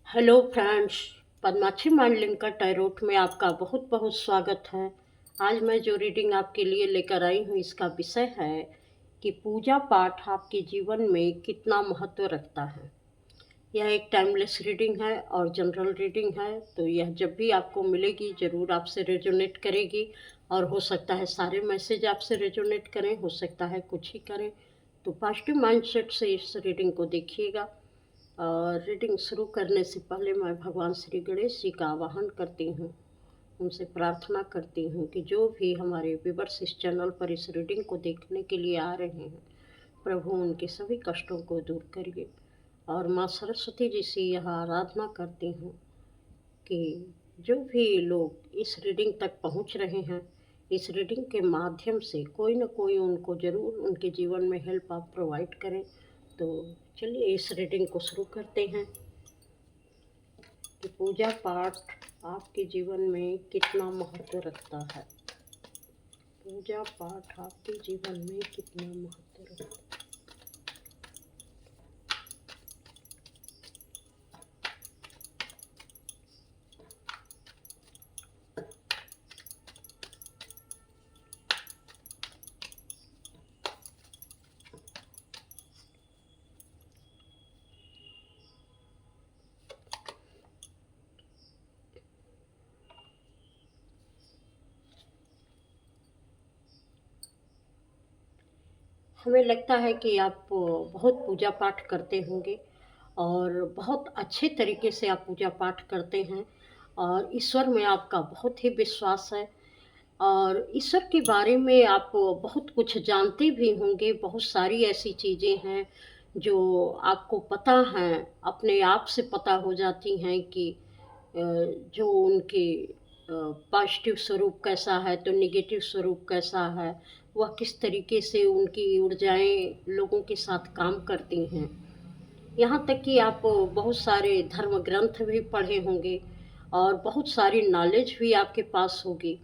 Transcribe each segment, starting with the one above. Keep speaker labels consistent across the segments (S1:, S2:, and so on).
S1: Hello friends, Padmakshi मांडलिंकर tarot में आपका बहुत बहुत स्वागत है। आज मैं जो रीडिंग आपके लिए लेकर आई हूँ इसका विषय है कि पूजा पाठ आपके जीवन में कितना महत्व रखता है। यह एक टाइमलेस रीडिंग है और जनरल रीडिंग है, तो यह जब भी आपको मिलेगी ज़रूर आपसे रेजोनेट करेगी। और हो सकता है सारे मैसेज आपसे रेजोनेट करें, हो सकता है कुछ ही करें। तो पॉजिटिव माइंडसेट से इस रीडिंग को देखिएगा। और रीडिंग शुरू करने से पहले मैं भगवान श्री गणेश जी का आवाहन करती हूँ, उनसे प्रार्थना करती हूँ कि जो भी हमारे व्यूअर्स इस चैनल पर इस रीडिंग को देखने के लिए आ रहे हैं, प्रभु उनके सभी कष्टों को दूर करिए। और माँ सरस्वती जी से यह आराधना करती हूँ कि जो भी लोग इस रीडिंग तक पहुँच रहे हैं, इस रीडिंग के माध्यम से कोई न कोई उनको ज़रूर उनके जीवन में हेल्प आप प्रोवाइड करें। तो चलिए इस रीडिंग को शुरू करते हैं कि पूजा पाठ आपके जीवन में कितना महत्व रखता है। पूजा पाठ आपके जीवन में कितना महत्व रखता है। हमें लगता है कि आप बहुत पूजा पाठ करते होंगे और बहुत अच्छे तरीके से आप पूजा पाठ करते हैं और ईश्वर में आपका बहुत ही विश्वास है। और ईश्वर के बारे में आप बहुत कुछ जानते भी होंगे। बहुत सारी ऐसी चीज़ें हैं जो आपको पता हैं, अपने आप से पता हो जाती हैं कि जो उनके पॉजिटिव स्वरूप कैसा है तो नेगेटिव स्वरूप कैसा है, वह किस तरीके से उनकी ऊर्जाएं लोगों के साथ काम करती हैं। यहाँ तक कि आप बहुत सारे धर्म ग्रंथ भी पढ़े होंगे और बहुत सारी नॉलेज भी आपके पास होगी।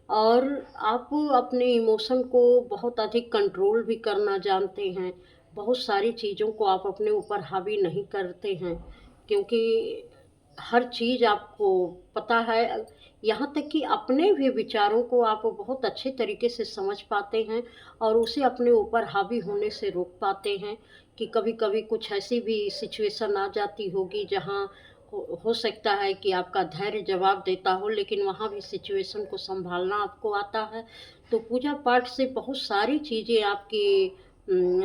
S1: और आप अपने इमोशन को बहुत अधिक कंट्रोल भी करना जानते हैं। बहुत सारी चीज़ों को आप अपने ऊपर हावी नहीं करते हैं, क्योंकि हर चीज़ आपको पता है। यहाँ तक कि अपने भी विचारों को आप बहुत अच्छे तरीके से समझ पाते हैं और उसे अपने ऊपर हावी होने से रोक पाते हैं। कि कभी-कभी कुछ ऐसी भी सिचुएशन आ जाती होगी जहाँ हो सकता है कि आपका धैर्य जवाब देता हो, लेकिन वहाँ भी सिचुएशन को सँभालना आपको आता है। तो पूजा पाठ से बहुत सारी चीज़ें आपकी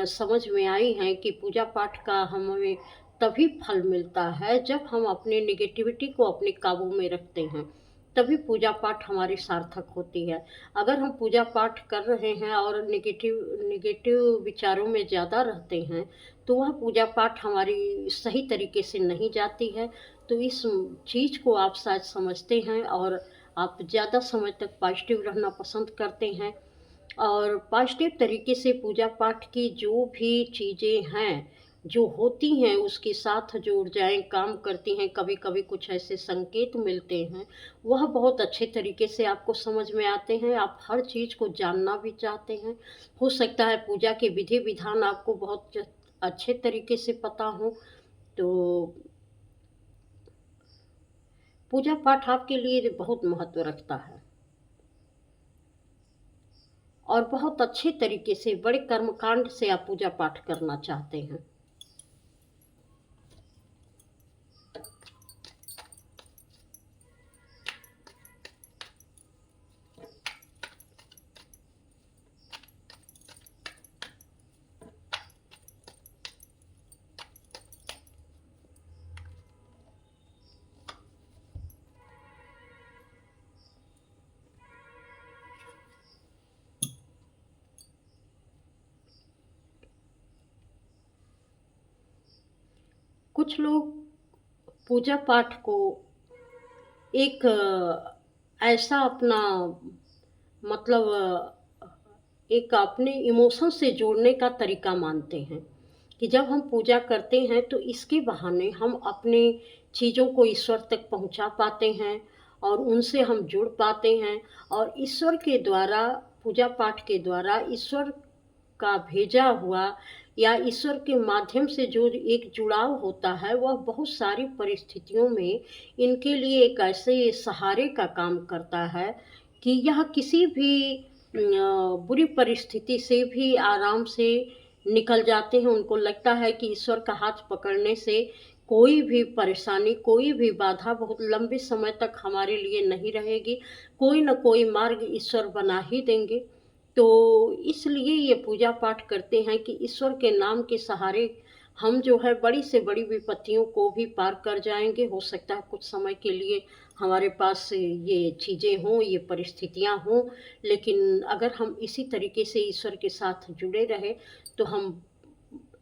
S1: समझ में आई हैं कि पूजा पाठ का हमें तभी फल मिलता है जब हम अपने नेगेटिविटी को अपने काबू में रखते हैं, तभी पूजा पाठ हमारी सार्थक होती है। अगर हम पूजा पाठ कर रहे हैं और नेगेटिव नेगेटिव विचारों में ज़्यादा रहते हैं, तो वह पूजा पाठ हमारी सही तरीके से नहीं जाती है। तो इस चीज़ को आप शायद समझते हैं और आप ज़्यादा समय तक पॉजिटिव रहना पसंद करते हैं। और पॉजिटिव तरीके से पूजा पाठ की जो भी चीज़ें हैं, जो होती हैं उसके साथ जो ऊर्जाएँ काम करती हैं, कभी-कभी कुछ ऐसे संकेत मिलते हैं, वह बहुत अच्छे तरीके से आपको समझ में आते हैं। आप हर चीज़ को जानना भी चाहते हैं। हो सकता है पूजा के विधि-विधान आपको बहुत अच्छे तरीके से पता हो। तो पूजा पाठ आपके लिए बहुत महत्व रखता है और बहुत अच्छे तरीके से बड़े कर्मकांड से आप पूजा पाठ करना चाहते हैं। कुछ लोग पूजा पाठ को एक ऐसा अपना मतलब एक अपने इमोशन से जोड़ने का तरीका मानते हैं कि जब हम पूजा करते हैं तो इसके बहाने हम अपने चीज़ों को ईश्वर तक पहुंचा पाते हैं और उनसे हम जुड़ पाते हैं। और ईश्वर के द्वारा, पूजा पाठ के द्वारा ईश्वर का भेजा हुआ या ईश्वर के माध्यम से जो एक जुड़ाव होता है, वह बहुत सारी परिस्थितियों में इनके लिए एक ऐसे सहारे का काम करता है कि यह किसी भी बुरी परिस्थिति से भी आराम से निकल जाते हैं। उनको लगता है कि ईश्वर का हाथ पकड़ने से कोई भी परेशानी, कोई भी बाधा बहुत लंबे समय तक हमारे लिए नहीं रहेगी, कोई न कोई मार्ग ईश्वर बना ही देंगे। तो इसलिए ये पूजा पाठ करते हैं कि ईश्वर के नाम के सहारे हम जो है बड़ी से बड़ी विपत्तियों को भी पार कर जाएँगे। हो सकता है कुछ समय के लिए हमारे पास ये चीज़ें हों, ये परिस्थितियाँ हों, लेकिन अगर हम इसी तरीके से ईश्वर के साथ जुड़े रहें, तो हम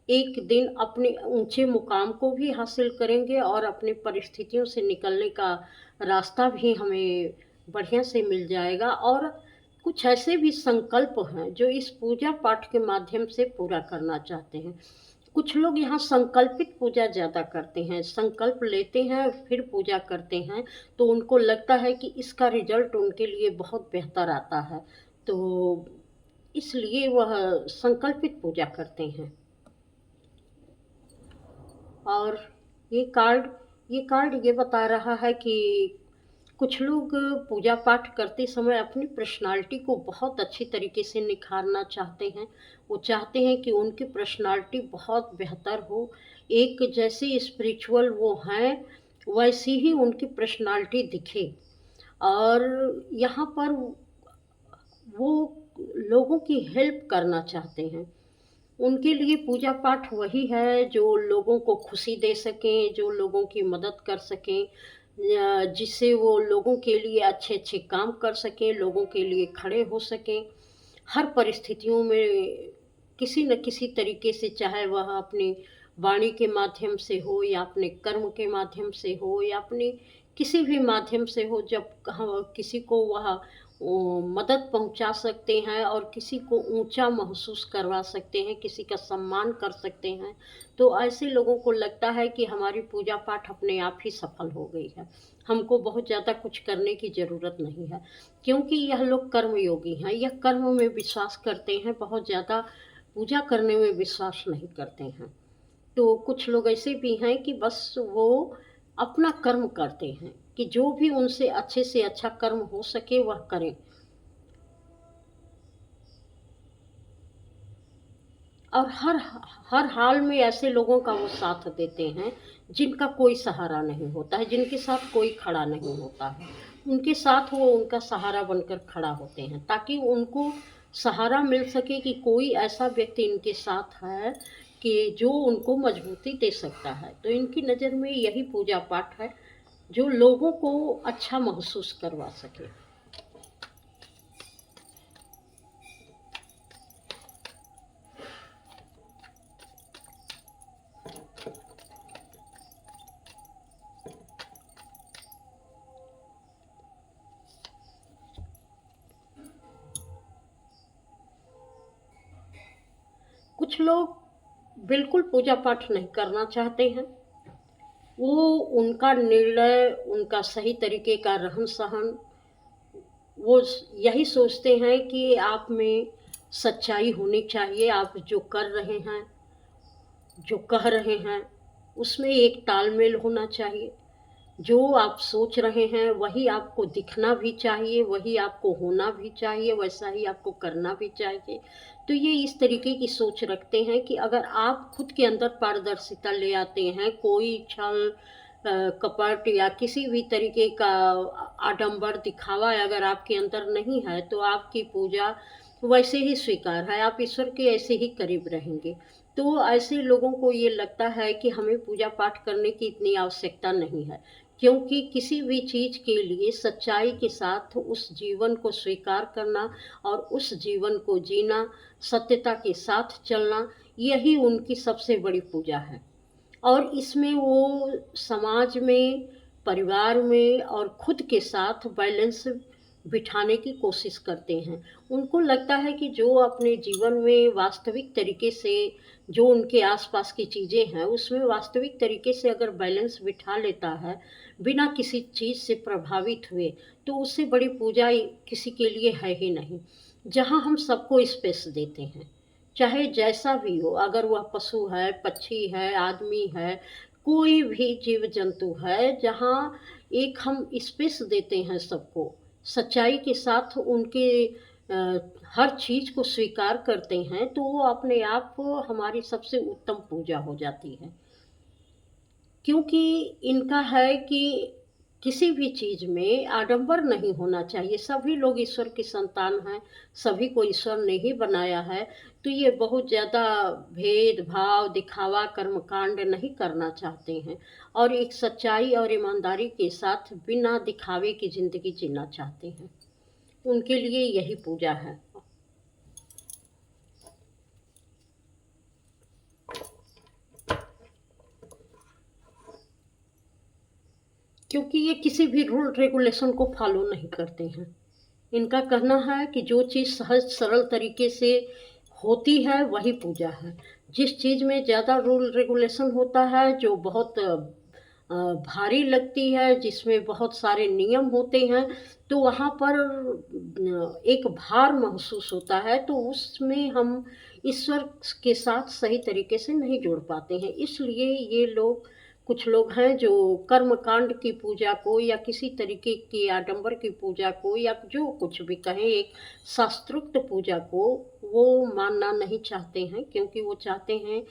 S1: एक दिन अपने ऊँचे मुकाम को भी हासिल करेंगे और अपनी परिस्थितियों से निकलने का रास्ता भी हमें बढ़िया से मिल जाएगा। और कुछ ऐसे भी संकल्प हैं जो इस पूजा पाठ के माध्यम से पूरा करना चाहते हैं। कुछ लोग यहाँ संकल्पित पूजा ज़्यादा करते हैं, संकल्प लेते हैं फिर पूजा करते हैं, तो उनको लगता है कि इसका रिज़ल्ट उनके लिए बहुत बेहतर आता है। तो इसलिए वह संकल्पित पूजा करते हैं। और ये कार्ड ये बता रहा है कि कुछ लोग पूजा पाठ करते समय अपनी पर्सनालिटी को बहुत अच्छी तरीके से निखारना चाहते हैं। वो चाहते हैं कि उनकी पर्सनालिटी बहुत बेहतर हो। एक जैसे स्पिरिचुअल वो हैं, वैसी ही उनकी पर्सनालिटी दिखे। और यहाँ पर वो लोगों की हेल्प करना चाहते हैं। उनके लिए पूजा पाठ वही है जो लोगों को खुशी दे सकें, जो लोगों की मदद कर सकें, या जिससे वो लोगों के लिए अच्छे-अच्छे काम कर सकें, लोगों के लिए खड़े हो सकें। हर परिस्थितियों में किसी न किसी तरीके से, चाहे वह अपनी वाणी के माध्यम से हो या अपने कर्म के माध्यम से हो या अपने किसी भी माध्यम से हो, जब किसी को वह मदद पहुंचा सकते हैं और किसी को ऊंचा महसूस करवा सकते हैं, किसी का सम्मान कर सकते हैं, तो ऐसे लोगों को लगता है कि हमारी पूजा पाठ अपने आप ही सफल हो गई है। हमको बहुत ज़्यादा कुछ करने की ज़रूरत नहीं है, क्योंकि यह लोग कर्मयोगी हैं, यह कर्म में विश्वास करते हैं, बहुत ज़्यादा पूजा करने में विश्वास नहीं करते हैं। तो कुछ लोग ऐसे भी हैं कि बस वो अपना कर्म करते हैं, कि जो भी उनसे अच्छे से अच्छा कर्म हो सके वह करें। और हर हाल में ऐसे लोगों का वो साथ देते हैं जिनका कोई सहारा नहीं होता है, जिनके साथ कोई खड़ा नहीं होता है। उनके साथ वो उनका सहारा बनकर खड़ा होते हैं, ताकि उनको सहारा मिल सके कि कोई ऐसा व्यक्ति इनके साथ है कि जो उनको मजबूती दे सकता है। तो इनकी नज़र में यही पूजा पाठ है जो लोगों को अच्छा महसूस करवा सके। कुछ लोग बिल्कुल पूजा पाठ नहीं करना चाहते हैं। वो उनका निर्णय, उनका सही तरीके का रहन-सहन, वो यही सोचते हैं कि आप में सच्चाई होनी चाहिए, आप जो कर रहे हैं, जो कह रहे हैं, उसमें एक तालमेल होना चाहिए। जो आप सोच रहे हैं वही आपको दिखना भी चाहिए, वही आपको होना भी चाहिए, वैसा ही आपको करना भी चाहिए। तो ये इस तरीके की सोच रखते हैं कि अगर आप खुद के अंदर पारदर्शिता ले आते हैं, कोई छल कपट या किसी भी तरीके का आडंबर दिखावा अगर आपके अंदर नहीं है, तो आपकी पूजा वैसे ही स्वीकार है, आप ईश्वर के ऐसे ही करीब रहेंगे। तो ऐसे लोगों को ये लगता है कि हमें पूजा पाठ करने की इतनी आवश्यकता नहीं है, क्योंकि किसी भी चीज़ के लिए सच्चाई के साथ उस जीवन को स्वीकार करना और उस जीवन को जीना, सत्यता के साथ चलना, यही उनकी सबसे बड़ी पूजा है। और इसमें वो समाज में, परिवार में और खुद के साथ बैलेंस बिठाने की कोशिश करते हैं। उनको लगता है कि जो अपने जीवन में वास्तविक तरीके से, जो उनके आस-पास की चीज़ें हैं, उसमें वास्तविक तरीके से अगर बैलेंस बिठा लेता है, बिना किसी चीज़ से प्रभावित हुए, तो उससे बड़ी पूजा किसी के लिए है ही नहीं। जहाँ हम सबको स्पेस देते हैं, चाहे जैसा भी हो, अगर वह पशु है, पक्षी है, आदमी है, कोई भी जीव जंतु है, जहाँ एक हम स्पेस देते हैं सबको, सच्चाई के साथ उनके हर चीज़ को स्वीकार करते हैं, तो वो अपने आप हमारी सबसे उत्तम पूजा हो जाती है। क्योंकि इनका है कि किसी भी चीज़ में आडंबर नहीं होना चाहिए। सभी लोग ईश्वर की संतान हैं, सभी को ईश्वर ने ही बनाया है, तो ये बहुत ज़्यादा भेदभाव, दिखावा, कर्मकांड नहीं करना चाहते हैं और एक सच्चाई और ईमानदारी के साथ बिना दिखावे की ज़िंदगी जीना चाहते हैं। उनके लिए यही पूजा है। क्योंकि ये किसी भी रूल रेगुलेशन को फॉलो नहीं करते हैं। इनका कहना है कि जो चीज़ सहज सरल तरीके से होती है वही पूजा है। जिस चीज़ में ज़्यादा रूल रेगुलेशन होता है, जो बहुत भारी लगती है, जिसमें बहुत सारे नियम होते हैं, तो वहाँ पर एक भार महसूस होता है, तो उसमें हम ईश्वर के साथ सही तरीके से नहीं जुड़ पाते हैं। इसलिए ये लोग, कुछ लोग हैं जो कर्मकांड की पूजा को या किसी तरीके की आडंबर की पूजा को या जो कुछ भी कहें, एक शास्त्रोक्त पूजा को वो मानना नहीं चाहते हैं, क्योंकि वो चाहते हैं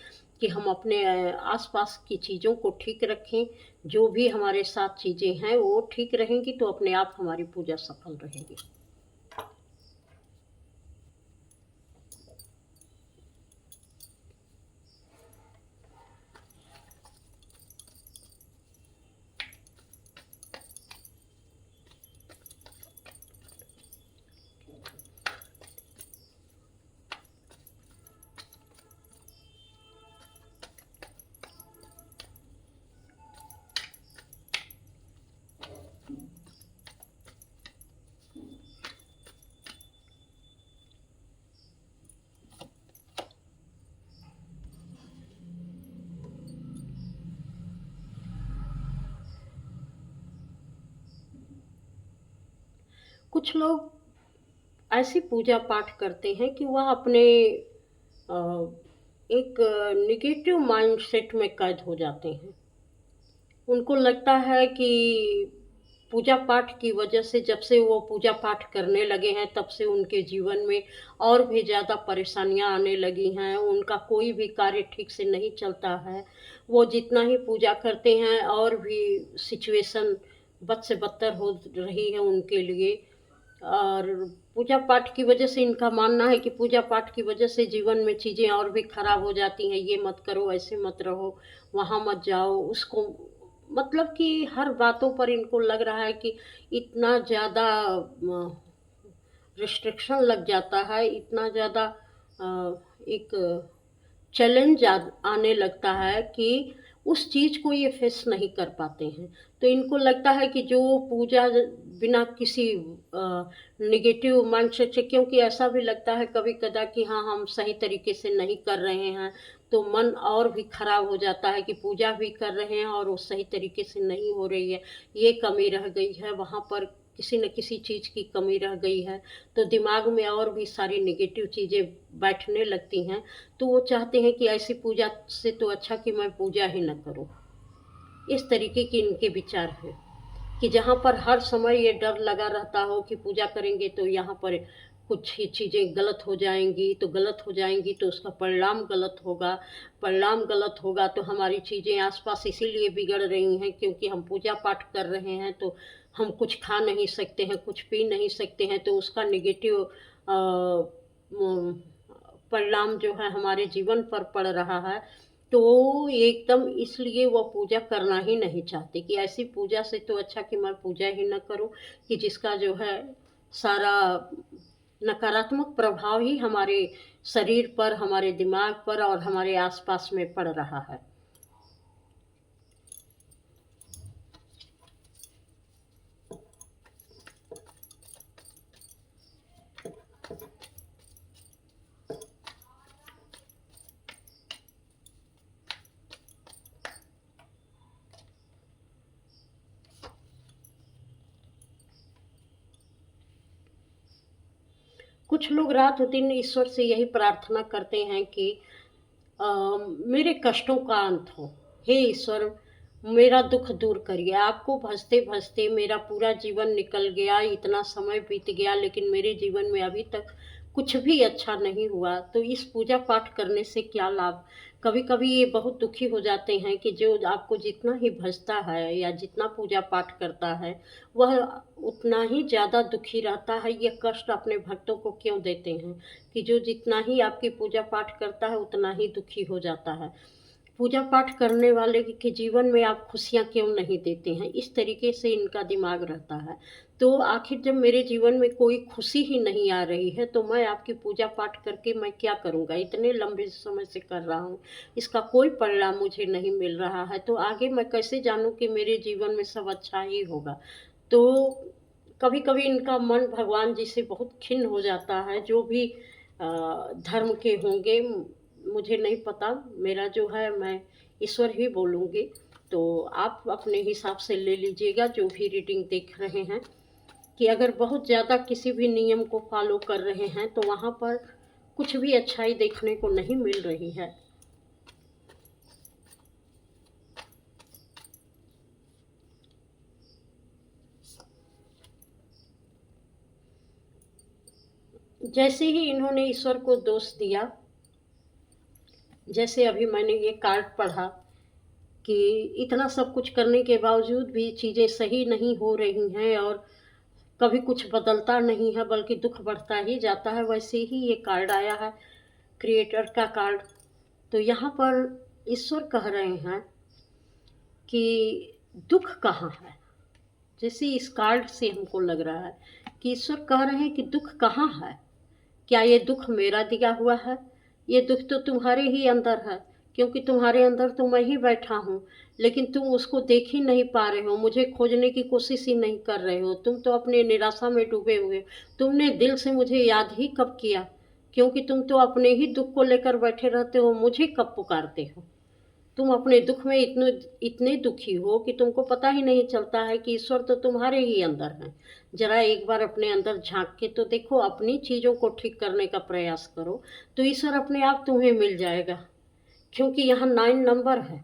S1: कि हम अपने आसपास की चीज़ों को ठीक रखें। जो भी हमारे साथ चीज़ें हैं वो ठीक रहेंगी तो अपने आप हमारी पूजा सफल रहेगी। कुछ लोग ऐसी पूजा पाठ करते हैं कि वह अपने अ, एक नेगेटिव माइंडसेट में कैद हो जाते हैं। उनको लगता है कि पूजा पाठ की वजह से, जब से वो पूजा पाठ करने लगे हैं तब से उनके जीवन में और भी ज़्यादा परेशानियां आने लगी हैं। उनका कोई भी कार्य ठीक से नहीं चलता है। वो जितना ही पूजा करते हैं और भी सिचुएशन बद से बदतर हो रही है उनके लिए। और पूजा पाठ की वजह से इनका मानना है कि पूजा पाठ की वजह से जीवन में चीज़ें और भी खराब हो जाती हैं। ये मत करो, ऐसे मत रहो, वहाँ मत जाओ, उसको, मतलब कि हर बातों पर इनको लग रहा है कि इतना ज़्यादा रिस्ट्रिक्शन लग जाता है, इतना ज़्यादा एक चैलेंज आने लगता है कि उस चीज़ को ये फेस नहीं कर पाते हैं। तो इनको लगता है कि जो पूजा बिना किसी नेगेटिव माइंडसेट से, क्योंकि ऐसा भी लगता है कभी कदा कि हाँ, हम सही तरीके से नहीं कर रहे हैं, तो मन और भी खराब हो जाता है कि पूजा भी कर रहे हैं और वो सही तरीके से नहीं हो रही है, ये कमी रह गई है, वहाँ पर किसी न किसी चीज़ की कमी रह गई है। तो दिमाग में और भी सारी नेगेटिव चीज़ें बैठने लगती हैं। तो वो चाहते हैं कि ऐसी पूजा से तो अच्छा कि मैं पूजा ही न करूं। इस तरीके के इनके विचार हैं कि जहाँ पर हर समय ये डर लगा रहता हो कि पूजा करेंगे तो यहाँ पर कुछ ही चीज़ें गलत हो जाएंगी, तो गलत हो जाएंगी तो उसका परिणाम गलत होगा, परिणाम गलत होगा तो हमारी चीज़ें आसपास इसीलिए बिगड़ रही हैं क्योंकि हम पूजा पाठ कर रहे हैं, तो हम कुछ खा नहीं सकते हैं, कुछ पी नहीं सकते हैं, तो उसका नेगेटिव परिणाम जो है हमारे जीवन पर पड़ रहा है। तो एकदम इसलिए वो पूजा करना ही नहीं चाहते कि ऐसी पूजा से तो अच्छा कि मैं पूजा ही ना करूं, कि जिसका जो है सारा नकारात्मक प्रभाव ही हमारे शरीर पर, हमारे दिमाग पर और हमारे आसपास में पड़ रहा है। कुछ लोग रात दिन ईश्वर से यही प्रार्थना करते हैं कि अ, मेरे कष्टों का अंत हो। हे ईश्वर, मेरा दुख दूर करिए। आपको भजते-भजते मेरा पूरा जीवन निकल गया, इतना समय बीत गया, लेकिन मेरे जीवन में अभी तक कुछ भी अच्छा नहीं हुआ, तो इस पूजा-पाठ करने से क्या लाभ? कभी-कभी ये बहुत दुखी हो जाते हैं कि जो आपको जितना ही भजता है या जितना पूजा-पाठ करता है, वह उतना ही ज़्यादा दुखी रहता है। ये कष्ट अपने भक्तों को क्यों देते हैं कि जो जितना ही आपकी पूजा-पाठ करता है, उतना ही दुखी हो जाता है। पूजा पाठ करने वाले के जीवन में आप खुशियाँ क्यों नहीं देते हैं? इस तरीके से इनका दिमाग रहता है। तो आखिर जब मेरे जीवन में कोई खुशी ही नहीं आ रही है, तो मैं आपकी पूजा पाठ करके मैं क्या करूँगा? इतने लंबे समय से कर रहा हूँ, इसका कोई परिणाम मुझे नहीं मिल रहा है, तो आगे मैं कैसे जानूँ कि मेरे जीवन में सब अच्छा ही होगा? तो कभी-कभी इनका मन भगवान जी से बहुत खिन्न हो जाता है, जो भी धर्म के होंगे, मुझे नहीं पता, मेरा जो है मैं ईश्वर ही बोलूँगी। तो आप अपने हिसाब से ले लीजिएगा जो भी रीडिंग देख रहे हैं, कि अगर बहुत ज़्यादा किसी भी नियम को फ़ॉलो कर रहे हैं, तो वहाँ पर कुछ भी अच्छाई देखने को नहीं मिल रही है। जैसे ही इन्होंने ईश्वर को दोष दिया, जैसे अभी मैंने ये कार्ड पढ़ा कि इतना सब कुछ करने के बावजूद भी चीज़ें सही नहीं हो रही हैं और कभी कुछ बदलता नहीं है, बल्कि दुख बढ़ता ही जाता है, वैसे ही ये कार्ड आया है, क्रिएटर का कार्ड। तो यहाँ पर ईश्वर कह रहे हैं कि दुख कहाँ है? जैसे इस कार्ड से हमको लग रहा है कि ईश्वर कह रहे हैं कि दुख कहाँ है? क्या ये दुख मेरा दिया हुआ है? ये दुख तो तुम्हारे ही अंदर है, क्योंकि तुम्हारे अंदर तो मैं ही बैठा हूँ, लेकिन तुम उसको देख ही नहीं पा रहे हो, मुझे खोजने की कोशिश ही नहीं कर रहे हो। तुम तो अपने निराशा में डूबे हुए हो। तुमने दिल से मुझे याद ही कब किया? क्योंकि तुम तो अपने ही दुख को लेकर बैठे रहते हो, मुझे कब पुकारते हो? तुम अपने दुख में इतने दुखी हो कि तुमको पता ही नहीं चलता है कि ईश्वर तो तुम्हारे ही अंदर है। जरा एक बार अपने अंदर झांक के तो देखो, अपनी चीज़ों को ठीक करने का प्रयास करो, तो ईश्वर अपने आप तुम्हें मिल जाएगा। क्योंकि यहाँ 9 नंबर है।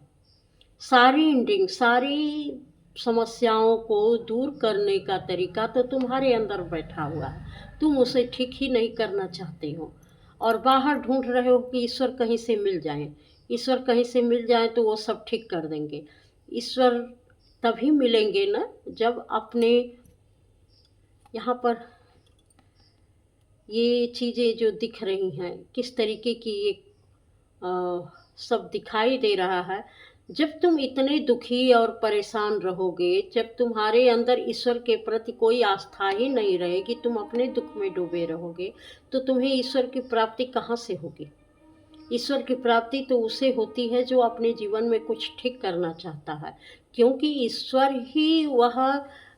S1: सारी एंडिंग, सारी समस्याओं को दूर करने का तरीका तो तुम्हारे अंदर बैठा हुआ है। तुम उसे ठीक ही नहीं करना चाहते हो और बाहर ढूंढ रहे हो कि ईश्वर कहीं से मिल जाएं। ईश्वर कहीं से मिल जाएं तो वो सब ठीक कर देंगे। ईश्वर तभी मिलेंगे ना, जब अपने यहाँ पर ये चीज़ें जो दिख रही हैं, किस तरीके की ये सब दिखाई दे रहा है। जब तुम इतने दुखी और परेशान रहोगे, जब तुम्हारे अंदर ईश्वर के प्रति कोई आस्था ही नहीं रहेगी, तुम अपने दुख में डूबे रहोगे, तो तुम्हें ईश्वर की प्राप्ति कहाँ से होगी? ईश्वर की प्राप्ति तो उसे होती है जो अपने जीवन में कुछ ठीक करना चाहता है, क्योंकि ईश्वर ही वह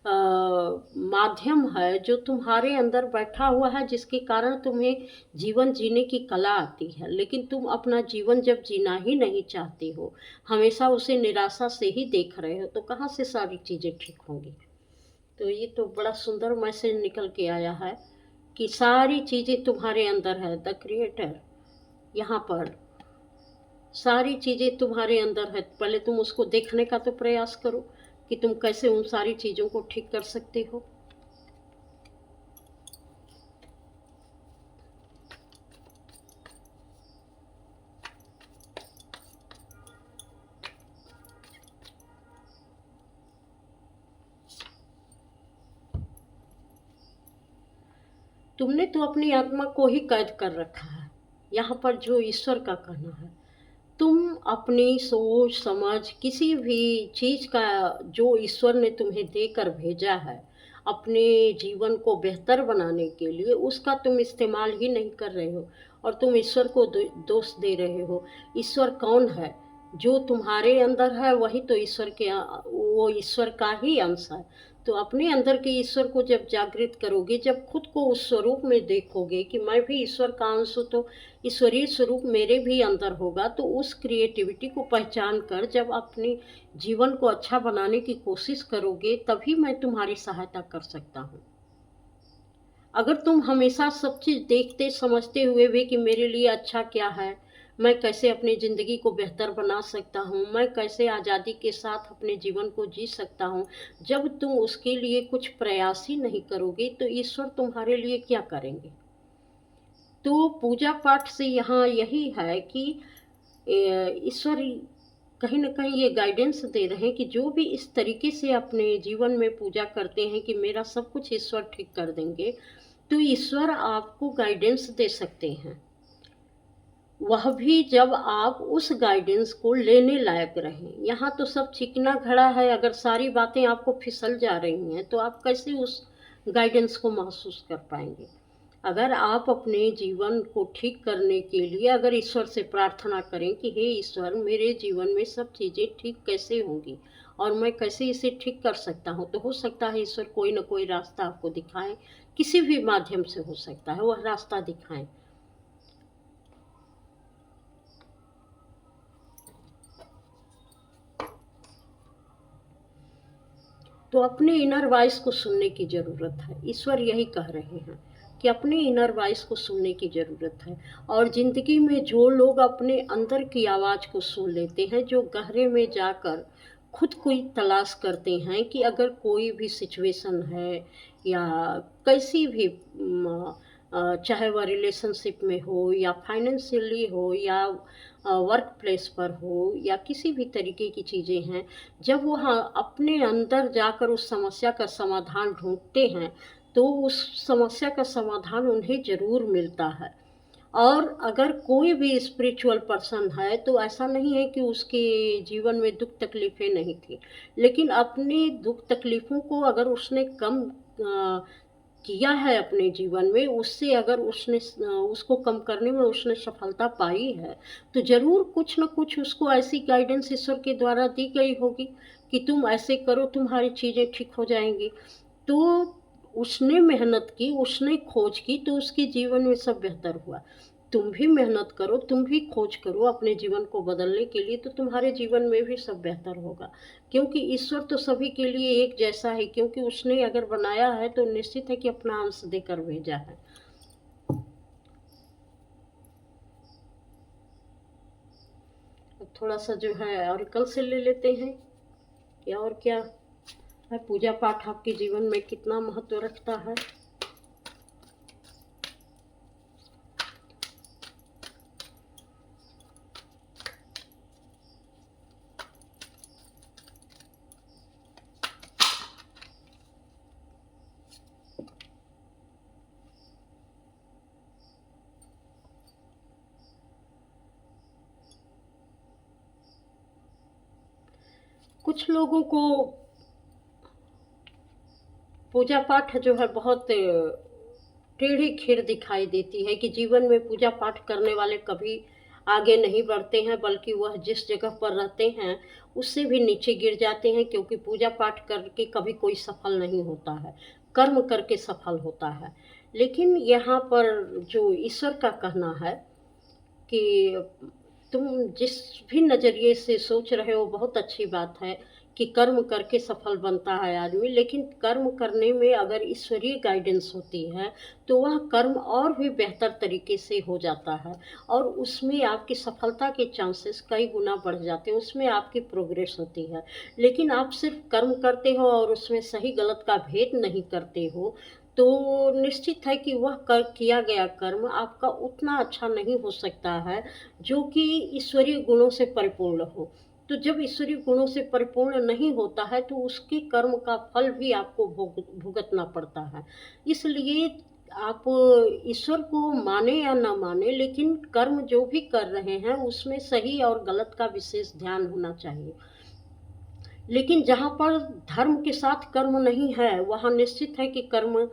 S1: माध्यम है जो तुम्हारे अंदर बैठा हुआ है, जिसके कारण तुम्हें जीवन जीने की कला आती है। लेकिन तुम अपना जीवन जब जीना ही नहीं चाहते हो, हमेशा उसे निराशा से ही देख रहे हो, तो कहाँ से सारी चीज़ें ठीक होंगी? तो ये तो बड़ा सुंदर मैसेज निकल के आया है कि सारी चीज़ें तुम्हारे अंदर है, द क्रिएटर। यहाँ पर सारी चीज़ें तुम्हारे अंदर है, पहले तुम उसको देखने का तो प्रयास करो कि तुम कैसे उन सारी चीज़ों को ठीक कर सकते हो। तुमने तो अपनी आत्मा को ही कैद कर रखा है। यहाँ पर जो ईश्वर का कहना है, तुम अपनी सोच समझ किसी भी चीज़ का जो ईश्वर ने तुम्हें देकर भेजा है अपने जीवन को बेहतर बनाने के लिए, उसका तुम इस्तेमाल ही नहीं कर रहे हो और तुम ईश्वर को दोष दे रहे हो। ईश्वर कौन है? जो तुम्हारे अंदर है वही तो ईश्वर के, वो ईश्वर का ही अंश है। तो अपने अंदर के ईश्वर को जब जागृत करोगे, जब खुद को उस स्वरूप में देखोगे कि मैं भी ईश्वर का अंश हूँ, तो ईश्वरीय स्वरूप मेरे भी अंदर होगा, तो उस क्रिएटिविटी को पहचान कर जब अपने जीवन को अच्छा बनाने की कोशिश करोगे, तभी मैं तुम्हारी सहायता कर सकता हूँ। अगर तुम हमेशा सब चीज़ देखते समझते हुए भी कि मेरे लिए अच्छा क्या है, मैं कैसे अपनी ज़िंदगी को बेहतर बना सकता हूँ, मैं कैसे आज़ादी के साथ अपने जीवन को जी सकता हूँ, जब तुम उसके लिए कुछ प्रयास ही नहीं करोगे तो ईश्वर तुम्हारे लिए क्या करेंगे। तो पूजा पाठ से यहाँ यही है कि ईश्वर कहीं न कहीं ये गाइडेंस दे रहे हैं कि जो भी इस तरीके से अपने जीवन में पूजा करते हैं कि मेरा सब कुछ ईश्वर ठीक कर देंगे, तो ईश्वर आपको गाइडेंस दे सकते हैं। वह भी जब आप उस गाइडेंस को लेने लायक रहें। यहाँ तो सब चिकना घड़ा है, अगर सारी बातें आपको फिसल जा रही हैं, तो आप कैसे उस गाइडेंस को महसूस कर पाएँगे? अगर आप अपने जीवन को ठीक करने के लिए अगर ईश्वर से प्रार्थना करें कि हे ईश्वर, मेरे जीवन में सब चीज़ें ठीक कैसे होंगी और मैं कैसे इसे ठीक कर सकता हूँ, तो हो सकता है ईश्वर कोई न कोई रास्ता आपको दिखाएँ, किसी भी माध्यम से हो सकता है, वह रास्ता दिखाएँ। तो अपने इनर वॉइस को सुनने की ज़रूरत है। ईश्वर यही कह रहे हैं कि अपने इनर वॉइस को सुनने की ज़रूरत है। और ज़िंदगी में जो लोग अपने अंदर की आवाज़ को सुन लेते हैं, जो गहरे में जाकर खुद को ही तलाश करते हैं कि अगर कोई भी सिचुएशन है या कैसी भी चाहे वह रिलेशनशिप में हो या फाइनेंशियली हो या वर्क प्लेस पर हो या किसी भी तरीके की चीज़ें हैं, जब वो हाँ अपने अंदर जाकर उस समस्या का समाधान ढूँढते हैं, तो उस समस्या का समाधान उन्हें ज़रूर मिलता है। और अगर कोई भी स्पिरिचुअल पर्सन है, तो ऐसा नहीं है कि उसके जीवन में दुःख तकलीफ़ें नहीं थी। लेकिन अपनी दुःख तकलीफ़ों को अगर उसने कम किया है अपने जीवन में, उससे अगर उसको कम करने में उसने सफलता पाई है, तो ज़रूर कुछ न कुछ उसको ऐसी गाइडेंस ईश्वर के द्वारा दी गई होगी कि तुम ऐसे करो, तुम्हारी चीज़ें ठीक हो जाएँगी। तो उसने मेहनत की, उसने खोज की, तो उसके जीवन में सब बेहतर हुआ। तुम भी मेहनत करो, तुम भी खोज करो अपने जीवन को बदलने के लिए, तो तुम्हारे जीवन में भी सब बेहतर होगा। क्योंकि ईश्वर तो सभी के लिए एक जैसा है, क्योंकि उसने अगर बनाया है तो निश्चित है कि अपना अंश देकर भेजा है। अब थोड़ा-सा जो है ऑरिकल से ले लेते हैं कि और क्या है, पूजा पाठ आपके जीवन में कितना महत्व रखता है। कुछ लोगों को पूजा पाठ जो है बहुत टेढ़ी खीर दिखाई देती है कि जीवन में पूजा पाठ करने वाले कभी आगे नहीं बढ़ते हैं, बल्कि वह जिस जगह पर रहते हैं उससे भी नीचे गिर जाते हैं, क्योंकि पूजा पाठ करके कभी कोई सफल नहीं होता है, कर्म करके सफल होता है। लेकिन यहाँ पर जो ईश्वर का कहना है कि तुम जिस भी नज़रिए से सोच रहे हो बहुत अच्छी बात है कि कर्म करके सफल बनता है आदमी, लेकिन कर्म करने में अगर ईश्वरीय गाइडेंस होती है, तो वह कर्म और भी बेहतर तरीके से हो जाता है और उसमें आपकी सफलता के चांसेस कई गुना बढ़ जाते हैं, उसमें आपकी प्रोग्रेस होती है। लेकिन आप सिर्फ कर्म करते हो और उसमें सही गलत का भेद नहीं करते हो, तो निश्चित है कि वह कर किया गया कर्म आपका उतना अच्छा नहीं हो सकता है, जो कि ईश्वरीय गुणों से परिपूर्ण हो। तो जब ईश्वरीय गुणों से परिपूर्ण नहीं होता है, तो उसके कर्म का फल भी आपको भुगतना पड़ता है। इसलिए आप ईश्वर को माने या ना माने, लेकिन कर्म जो भी कर रहे हैं, उसमें सही और गलत का विशेष ध्यान होना चाहिए। लेकिन जहाँ पर धर्म के साथ कर्म नहीं है, वहाँ निश्चित है कि कर्म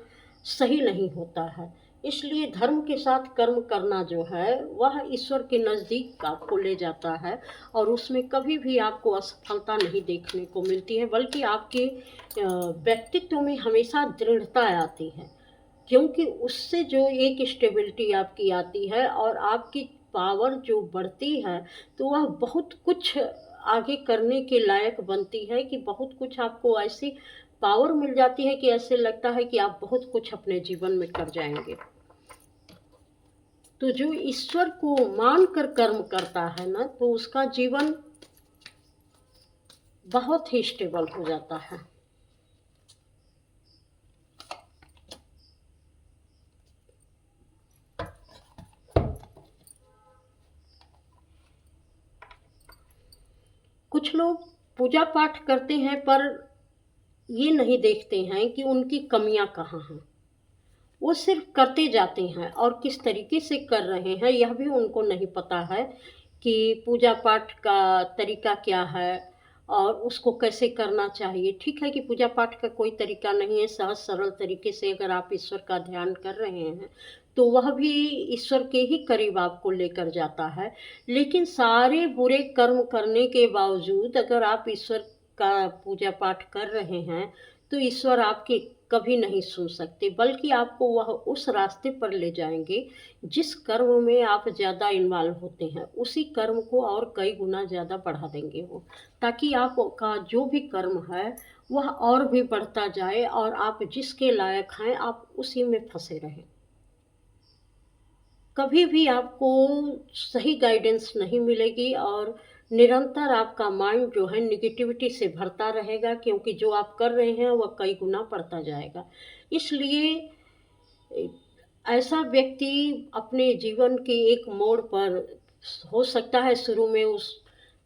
S1: सही नहीं होता है। इसलिए धर्म के साथ कर्म करना जो है, वह ईश्वर के नज़दीक आपको ले जाता है और उसमें कभी भी आपको असफलता नहीं देखने को मिलती है, बल्कि आपके व्यक्तित्व में हमेशा दृढ़ता आती है। क्योंकि उससे जो एक स्टेबिलिटी आपकी आती है और आपकी पावर जो बढ़ती है, तो वह बहुत कुछ आगे करने के लायक बनती है कि बहुत कुछ आपको ऐसी पावर मिल जाती है कि ऐसे लगता है कि आप बहुत कुछ अपने जीवन में कर जाएंगे। तो जो ईश्वर को मान कर कर्म करता है ना, तो उसका जीवन बहुत ही स्टेबल हो जाता है। कुछ लोग पूजा पाठ करते हैं पर ये नहीं देखते हैं कि उनकी कमियां कहाँ हैं। वो सिर्फ करते जाते हैं और किस तरीके से कर रहे हैं यह भी उनको नहीं पता है कि पूजा पाठ का तरीका क्या है और उसको कैसे करना चाहिए। ठीक है कि पूजा पाठ का कोई तरीका नहीं है, सहज सरल तरीके से अगर आप ईश्वर का ध्यान कर रहे हैं तो वह भी ईश्वर के ही करीब आपको लेकर जाता है। लेकिन सारे बुरे कर्म करने के बावजूद अगर आप ईश्वर का पूजा पाठ कर रहे हैं तो ईश्वर आपकी कभी नहीं सुन सकते, बल्कि आपको वह उस रास्ते पर ले जाएंगे जिस कर्म में आप ज़्यादा इन्वॉल्व होते हैं, उसी कर्म को और कई गुना ज़्यादा बढ़ा देंगे वो, ताकि आपका जो भी कर्म है वह और भी बढ़ता जाए और आप जिसके लायक हैं आप उसी में फंसे रहें। कभी भी आपको सही गाइडेंस नहीं मिलेगी और निरंतर आपका माइंड जो है निगेटिविटी से भरता रहेगा, क्योंकि जो आप कर रहे हैं वह कई गुना बढ़ता जाएगा। इसलिए ऐसा व्यक्ति अपने जीवन के एक मोड़ पर हो सकता है शुरू में उस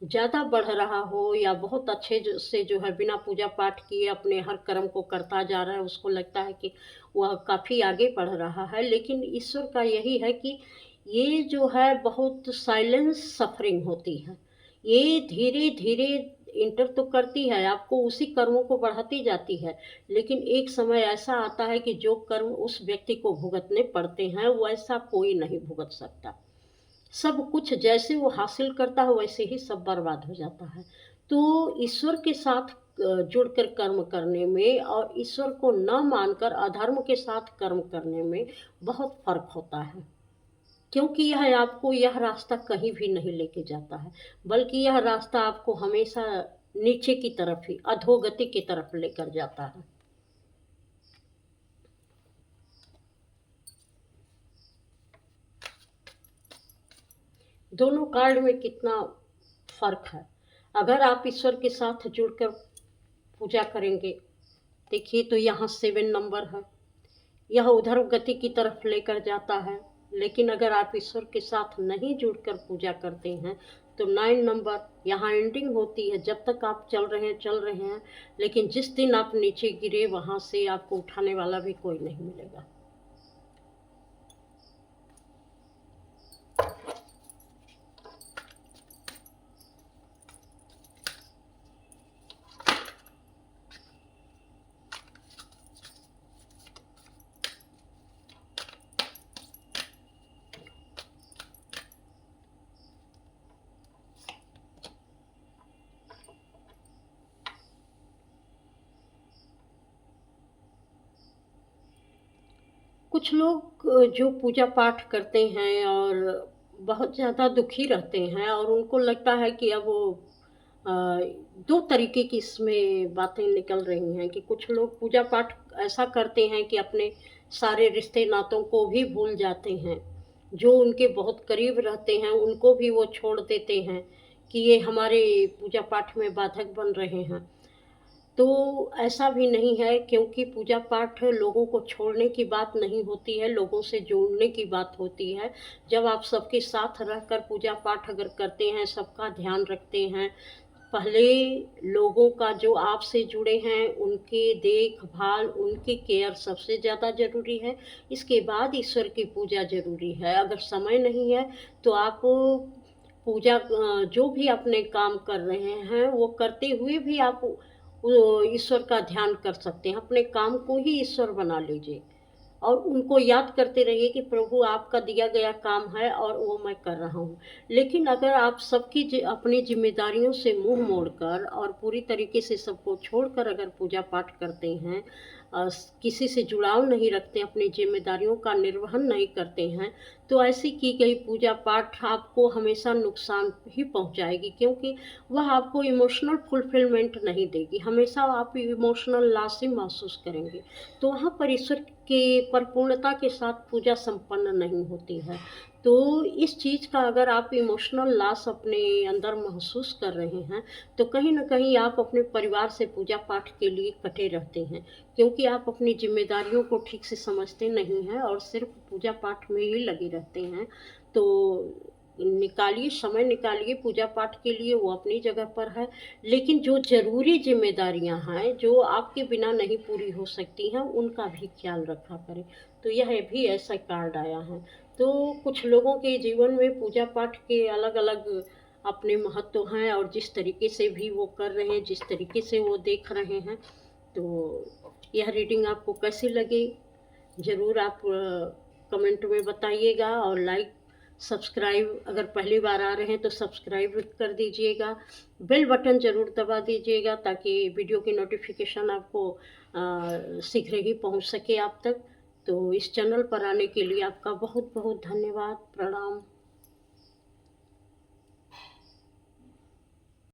S1: ज़्यादा बढ़ रहा हो या बहुत अच्छे से जो है बिना पूजा पाठ किए अपने हर कर्म को करता जा रहा है, उसको लगता है कि वह काफ़ी आगे बढ़ रहा है। लेकिन ईश्वर का यही है कि ये जो है बहुत साइलेंस सफरिंग होती है। ये धीरे धीरे इंटर तो करती है, आपको उसी कर्मों को बढ़ाती जाती है, लेकिन एक समय ऐसा आता है कि जो कर्म उस व्यक्ति को भुगतने पड़ते हैं वैसा कोई नहीं भुगत सकता। सब कुछ जैसे वो हासिल करता है वैसे ही सब बर्बाद हो जाता है। तो ईश्वर के साथ जुड़कर कर्म करने में और ईश्वर को न मानकर अधर्म के साथ कर्म करने में बहुत फर्क होता है, क्योंकि यह आपको यह रास्ता कहीं भी नहीं लेके जाता है, बल्कि यह रास्ता आपको हमेशा नीचे की तरफ ही अधोगति की तरफ लेकर जाता है। दोनों कार्ड में कितना फर्क है। अगर आप ईश्वर के साथ जुड़कर पूजा करेंगे, देखिए तो यहाँ 7 नंबर है, यह उधर गति की तरफ लेकर जाता है। लेकिन अगर आप ईश्वर के साथ नहीं जुड़कर पूजा करते हैं तो 9 नंबर यहाँ एंडिंग होती है। जब तक आप चल रहे हैं, लेकिन जिस दिन आप नीचे गिरे वहाँ से आपको उठाने वाला भी कोई नहीं मिलेगा। कुछ लोग जो पूजा पाठ करते हैं और बहुत ज़्यादा दुखी रहते हैं और उनको लगता है कि अब वो अ, दो तरीके की इसमें बातें निकल रही हैं कि कुछ लोग पूजा पाठ ऐसा करते हैं कि अपने सारे रिश्ते नातों को भी भूल जाते हैं, जो उनके बहुत करीब रहते हैं उनको भी वो छोड़ देते हैं कि ये हमारे पूजा पाठ में बाधक बन रहे हैं। तो ऐसा भी नहीं है, क्योंकि पूजा पाठ लोगों को छोड़ने की बात नहीं होती है, लोगों से जोड़ने की बात होती है। जब आप सबके साथ रहकर पूजा पाठ अगर करते हैं, सबका ध्यान रखते हैं, पहले लोगों का जो आपसे जुड़े हैं उनकी देखभाल, उनकी केयर सबसे ज़्यादा ज़रूरी है। इसके बाद ईश्वर की पूजा ज़रूरी है। अगर समय नहीं है तो आप पूजा जो भी अपने काम कर रहे हैं वो करते हुए भी आप वो ईश्वर का ध्यान कर सकते हैं। अपने काम को ही ईश्वर बना लीजिए और उनको याद करते रहिए कि प्रभु आपका दिया गया काम है और वो मैं कर रहा हूँ। लेकिन अगर आप सबकी अपनी जिम्मेदारियों से मुंह मोड़कर और पूरी तरीके से सबको छोड़कर अगर पूजा पाठ करते हैं, किसी से जुड़ाव नहीं रखते, अपनी जिम्मेदारियों का निर्वहन नहीं करते हैं, तो ऐसी की गई पूजा पाठ आपको हमेशा नुकसान ही पहुँचाएगी, क्योंकि वह आपको इमोशनल फुलफ़िलमेंट नहीं देगी, हमेशा आप इमोशनल लॉस ही महसूस करेंगे। तो वहाँ पर ईश्वर के परिपूर्णता के साथ पूजा संपन्न नहीं होती है। तो इस चीज़ का अगर आप इमोशनल लॉस अपने अंदर महसूस कर रहे हैं, तो कहीं न कहीं आप अपने परिवार से पूजा पाठ के लिए कटे रहते हैं, क्योंकि आप अपनी ज़िम्मेदारियों को ठीक से समझते नहीं हैं और सिर्फ़ पूजा पाठ में ही लगे रहते हैं। तो निकालिए, समय निकालिए पूजा पाठ के लिए, वो अपनी जगह पर है। लेकिन जो ज़रूरी ज़िम्मेदारियाँ हैं, जो आपके बिना नहीं पूरी हो सकती हैं, उनका भी ख़्याल रखा करें। तो यह भी ऐसा कार्ड आया है। तो कुछ लोगों के जीवन में पूजा पाठ के अलग-अलग अपने महत्व हैं, और जिस तरीके से भी वो कर रहे हैं, जिस तरीके से वो देख रहे हैं, तो यह रीडिंग आपको कैसी लगी? ज़रूर आप कमेंट में बताइएगा, और लाइक, सब्सक्राइब, अगर पहली बार आ रहे हैं तो सब्सक्राइब कर दीजिएगा। बेल बटन ज़रूर दबा दीजिएगा, ताकि वीडियो की नोटिफ़िकेशन आपको शीघ्र ही पहुंच सके आप तक। तो इस चैनल पर आने के लिए आपका बहुत-बहुत धन्यवाद। प्रणाम।